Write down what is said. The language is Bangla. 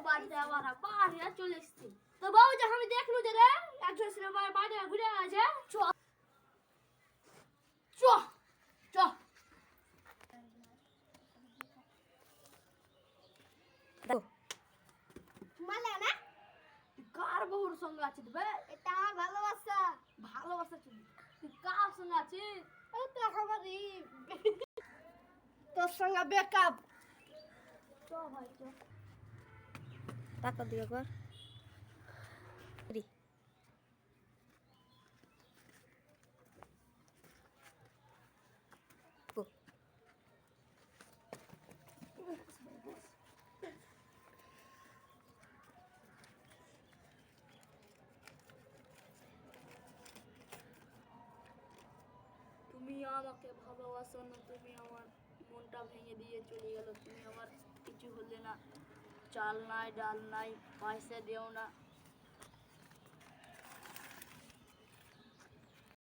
বাড়িতে আবার বাড়ি চলে এসছি তো বাবু যখন আমি দেখলু যে রে একজন ছিল বাড়ি ঘুরে আছে চ চ চ মালে না কার বহুর সঙ্গে আছিস বে এটা আমার ভালোবাসা ভালোবাসা তুমি তুই কার সঙ্গে আছিস এই তো আমারই তোর সঙ্গে ব্রেকআপ চ ভাই চ টাকা দিয়ে একবার তুমি আমাকে ভালোবাসো না তুমি আমার মনটা ভেঙে দিয়ে চলে গেল তুমি আমার কিছু হলে না চাল নাই ডাল নাই পয়সা দিও না